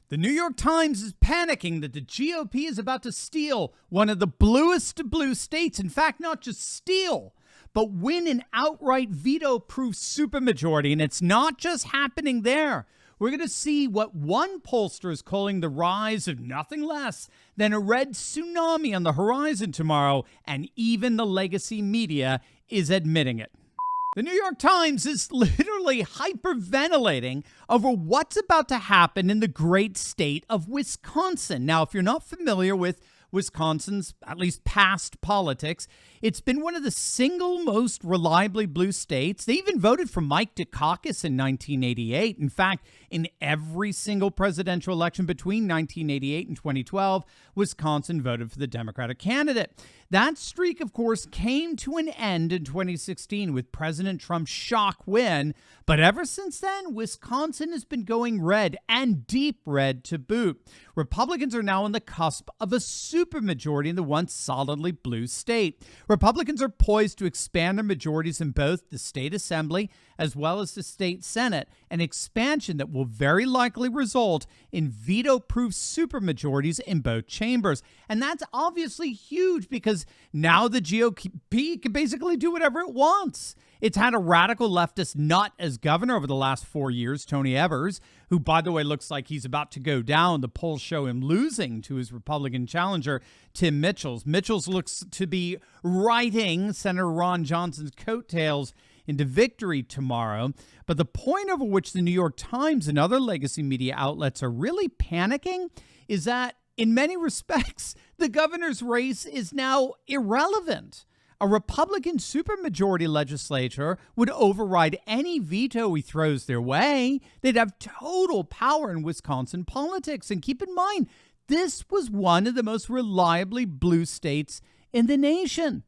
The New York Times is panicking that the GOP is about to steal one of the bluest of blue states. In fact, not just steal, but win an outright veto-proof supermajority. And it's not just happening there. We're going to see what one pollster is calling the rise of nothing less than a red tsunami on the horizon tomorrow, and even the legacy media is admitting it. The New York Times is literally hyperventilating over what's about to happen in the great state of Wisconsin. Now, if you're not familiar with Wisconsin's, at least past politics, it's been one of the single most reliably blue states. They even voted for Mike Dukakis in 1988. In fact, in every single presidential election between 1988 and 2012, Wisconsin voted for the Democratic candidate. That streak, of course, came to an end in 2016 with President Trump's shock win. But ever since then, Wisconsin has been going red, and deep red to boot. Republicans are now on the cusp of a supermajority in the once solidly blue state. Republicans are poised to expand their majorities in both the state assembly as well as the state senate, an expansion that will very likely result in veto-proof supermajorities in both chambers. And that's obviously huge because now the GOP can basically do whatever it wants. It's had a radical leftist nut as governor over the last 4 years, Tony Evers, who, by the way, looks like he's about to go down. The polls show him losing to his Republican challenger, Tim Mitchell. Mitchell looks to be riding Senator Ron Johnson's coattails into victory tomorrow. But the point over which the New York Times and other legacy media outlets are really panicking is that, in many respects, the governor's race is now irrelevant. A Republican supermajority legislature would override any veto he throws their way. They'd have total power in Wisconsin politics. And keep in mind, this was one of the most reliably blue states in the nation.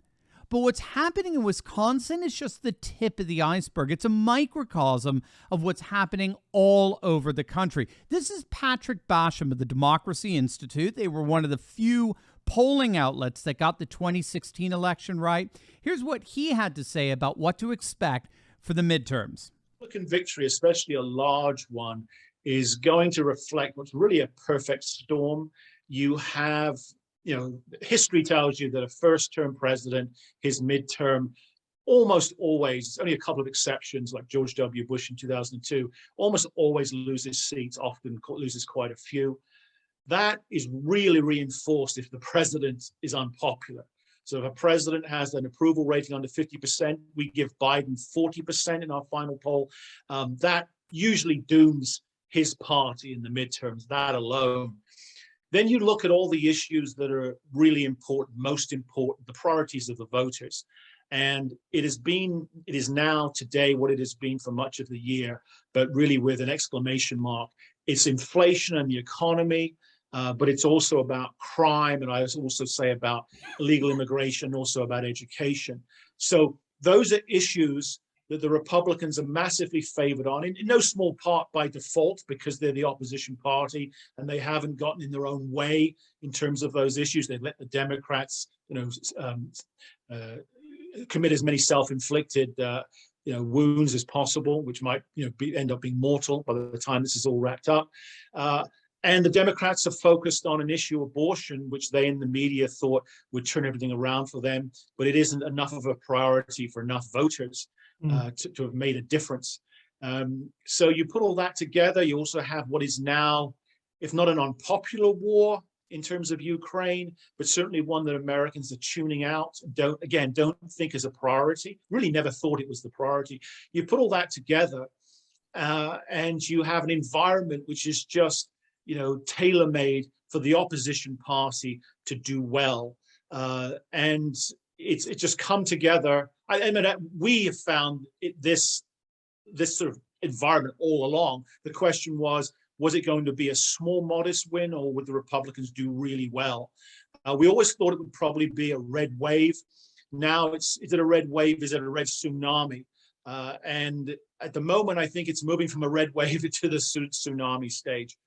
But what's happening in Wisconsin is just the tip of the iceberg. It's a microcosm of what's happening all over the country. This is Patrick Basham of the Democracy Institute. They were one of the few polling outlets that got the 2016 election right. Here's what he had to say about what to expect for the midterms. Republican victory, especially a large one, is going to reflect what's really a perfect storm. You have, history tells you that a first-term president, his midterm, almost always, only a couple of exceptions like George W. Bush in 2002, almost always loses seats, often loses quite a few. That is really reinforced if the president is unpopular. So if a president has an approval rating under 50%, we give Biden 40% in our final poll. That usually dooms his party in the midterms, that alone. Then you look at all the issues that are really important, most important, the priorities of the voters. And it is now today what it has been for much of the year, but really with an exclamation mark. It's inflation and the economy, but it's also about crime. And I also say about illegal immigration, also about education. So those are issues that the Republicans are massively favored on, in no small part by default, because they're the opposition party and they haven't gotten in their own way in terms of those issues. They've let the Democrats, commit as many self-inflicted, wounds as possible, which might, end up being mortal by the time this is all wrapped up. And the Democrats are focused on an issue, abortion, which they in the media thought would turn everything around for them, but it isn't enough of a priority for enough voters to have made a difference. So you put all that together, you also have what is now, if not an unpopular war in terms of Ukraine, but certainly one that Americans are tuning out, don't think is a priority, really never thought it was the priority. You put all that together and you have an environment which is just, tailor-made for the opposition party to do well. And it's just come together. I mean, we have found this sort of environment all along. The question was it going to be a small, modest win, or would the Republicans do really well? We always thought it would probably be a red wave. Now, is it a red wave? Is it a red tsunami? And at the moment, I think it's moving from a red wave to the tsunami stage.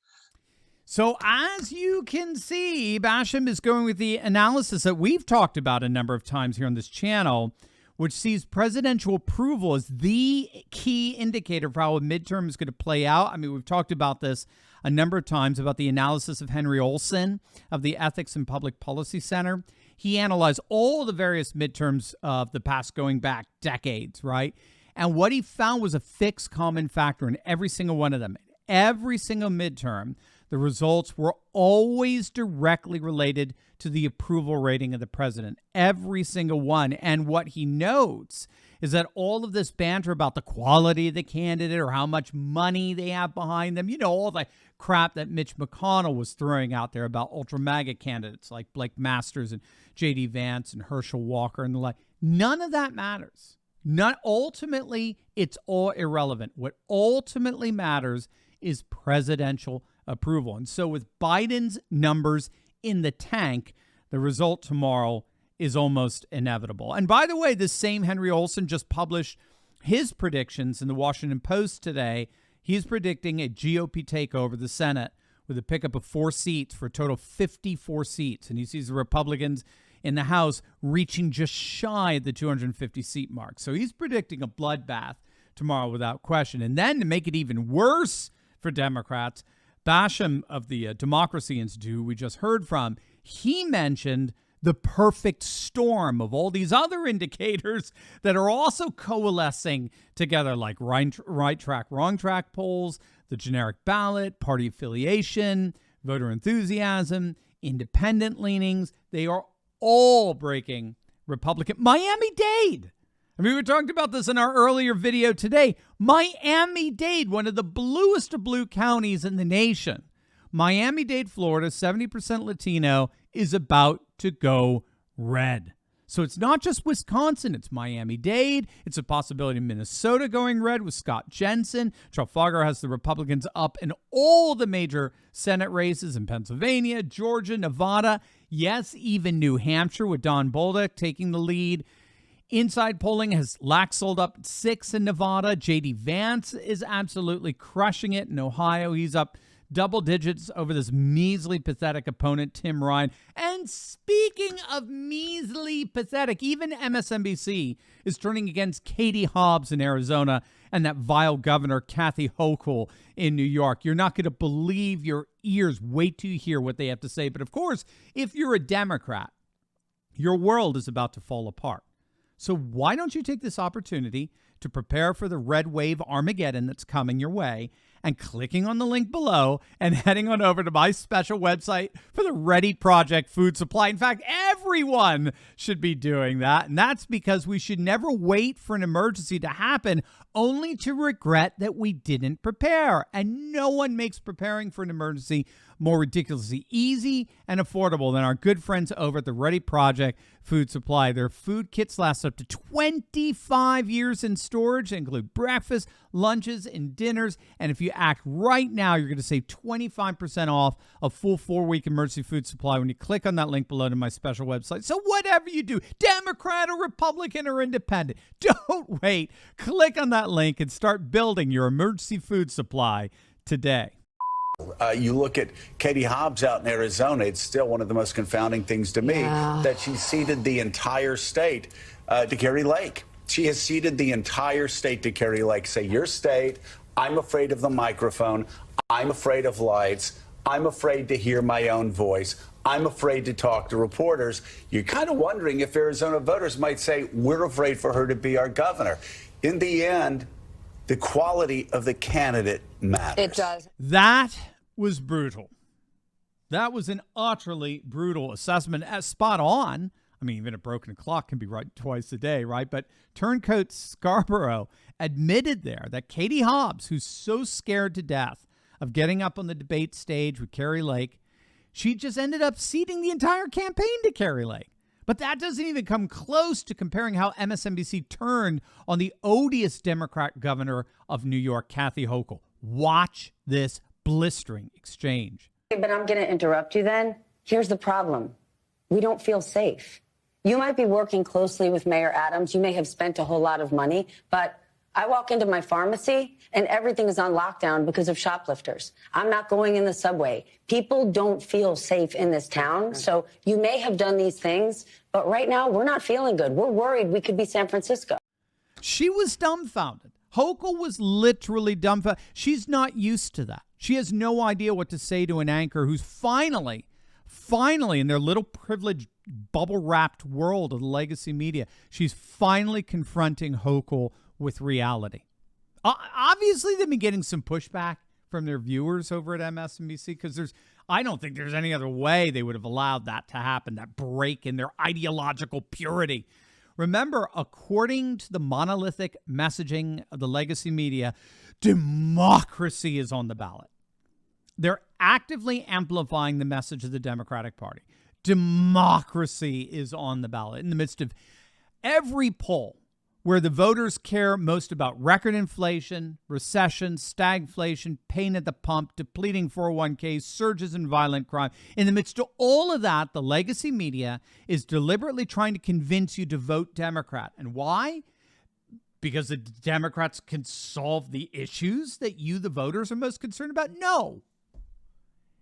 So as you can see, Basham is going with the analysis that we've talked about a number of times here on this channel, which sees presidential approval as the key indicator for how a midterm is going to play out. I mean, we've talked about this a number of times about the analysis of Henry Olson of the Ethics and Public Policy Center. He analyzed all the various midterms of the past going back decades, right? And what he found was a fixed common factor in every single one of them. Every single midterm, the results were always directly related to the approval rating of the president. Every single one. And what he notes is that all of this banter about the quality of the candidate or how much money they have behind them, you know, all the crap that Mitch McConnell was throwing out there about ultra MAGA candidates like Blake Masters and J.D. Vance and Herschel Walker and the like. None of that matters. Ultimately, it's all irrelevant. What ultimately matters is presidential approval. And so with Biden's numbers in the tank, the result tomorrow is almost inevitable. And by the way, this same Henry Olson just published his predictions in the Washington Post today. He's predicting a GOP takeover of the Senate with a pickup of 4 seats for a total of 54 seats. And he sees the Republicans in the House reaching just shy of the 250-seat mark. So he's predicting a bloodbath tomorrow without question. And then to make it even worse for Democrats, Basham of the Democracy Institute, who we just heard from, he mentioned the perfect storm of all these other indicators that are also coalescing together, like right track, wrong track polls, the generic ballot, party affiliation, voter enthusiasm, independent leanings. They are all breaking Republican. Miami-Dade. I mean, we talked about this in our earlier video today. Miami-Dade, one of the bluest of blue counties in the nation. Miami-Dade, Florida, 70% Latino, is about to go red. So it's not just Wisconsin, it's Miami-Dade. It's a possibility of Minnesota going red with Scott Jensen. Trafalgar has the Republicans up in all the major Senate races in Pennsylvania, Georgia, Nevada. Yes, even New Hampshire with Don Bolduc taking the lead. Inside polling has Laxalt up at 6 in Nevada. J.D. Vance is absolutely crushing it in Ohio. He's up double digits over this measly, pathetic opponent, Tim Ryan. And speaking of measly, pathetic, even MSNBC is turning against Katie Hobbs in Arizona and that vile governor, Kathy Hochul, in New York. You're not going to believe your ears. Wait till you hear what they have to say. But of course, if you're a Democrat, your world is about to fall apart. So why don't you take this opportunity to prepare for the red wave Armageddon that's coming your way and clicking on the link below and heading on over to my special website for the Ready Project food supply. In fact, everyone should be doing that. And that's because we should never wait for an emergency to happen only to regret that we didn't prepare. And no one makes preparing for an emergency more ridiculously easy and affordable than our good friends over at the Ready Project food supply. Their food kits last up to 25 years in storage. They include breakfast, lunches, and dinners. And if you act right now, you're going to save 25% off a full 4-week emergency food supply when you click on that link below to my special website. So whatever you do, Democrat or Republican or Independent, don't wait. Click on that link and start building your emergency food supply today. You look at Katie Hobbs out in Arizona, it's still one of the most confounding things to me that she ceded the entire state to Carrie Lake. She has ceded the entire state to Carrie Lake. Say, your state, I'm afraid of the microphone, I'm afraid of lights, I'm afraid to hear my own voice, I'm afraid to talk to reporters. You're kind of wondering if Arizona voters might say, we're afraid for her to be our governor. In the end, the quality of the candidate matters. It does. That was brutal. That was an utterly brutal assessment. As spot on. I mean, even a broken clock can be right twice a day, right? But Turncoat Scarborough admitted there that Katie Hobbs, who's so scared to death of getting up on the debate stage with Carrie Lake, she just ended up ceding the entire campaign to Carrie Lake. But that doesn't even come close to comparing how MSNBC turned on the odious Democrat governor of New York, Kathy Hochul. Watch this blistering exchange. But I'm going to interrupt you then. Here's the problem. We don't feel safe. You might be working closely with Mayor Adams. You may have spent a whole lot of money, but I walk into my pharmacy and everything is on lockdown because of shoplifters. I'm not going in the subway. People don't feel safe in this town. So you may have done these things, but right now we're not feeling good. We're worried we could be San Francisco. She was dumbfounded. Hochul was literally dumbfounded. She's not used to that. She has no idea what to say to an anchor who's finally in their little privileged bubble-wrapped world of the legacy media, she's finally confronting Hochul with reality. Obviously, they've been getting some pushback from their viewers over at MSNBC because I don't think there's any other way they would have allowed that to happen, that break in their ideological purity. Remember, according to the monolithic messaging of the legacy media, democracy is on the ballot. They're actively amplifying the message of the Democratic Party. Democracy is on the ballot in the midst of every poll where the voters care most about record inflation, recession, stagflation, pain at the pump, depleting 401ks, surges in violent crime. In the midst of all of that, the legacy media is deliberately trying to convince you to vote Democrat. And why? Because the Democrats can solve the issues that you, the voters, are most concerned about? No.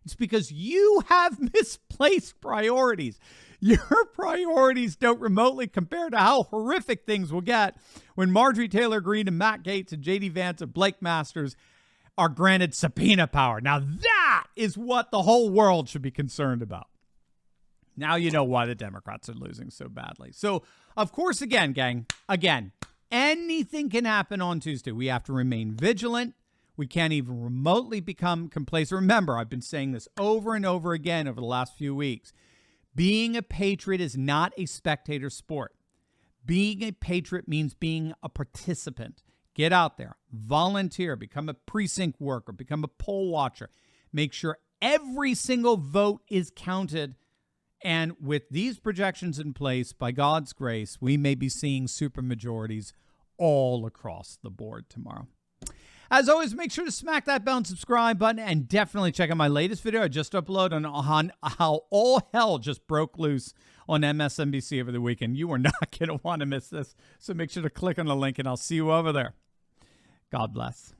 It's because you have misplaced priorities. Your priorities don't remotely compare to how horrific things will get when Marjorie Taylor Greene and Matt Gaetz and J.D. Vance and Blake Masters are granted subpoena power. Now that is what the whole world should be concerned about. Now you know why the Democrats are losing so badly. So, of course, again, gang, anything can happen on Tuesday. We have to remain vigilant. We can't even remotely become complacent. Remember, I've been saying this over and over again over the last few weeks. Being a patriot is not a spectator sport. Being a patriot means being a participant. Get out there, volunteer, become a precinct worker, become a poll watcher. Make sure every single vote is counted. And with these projections in place, by God's grace, we may be seeing supermajorities all across the board tomorrow. As always, make sure to smack that bell and subscribe button, and definitely check out my latest video I just uploaded on how all hell just broke loose on MSNBC over the weekend. You are not going to want to miss this, so make sure to click on the link, and I'll see you over there. God bless.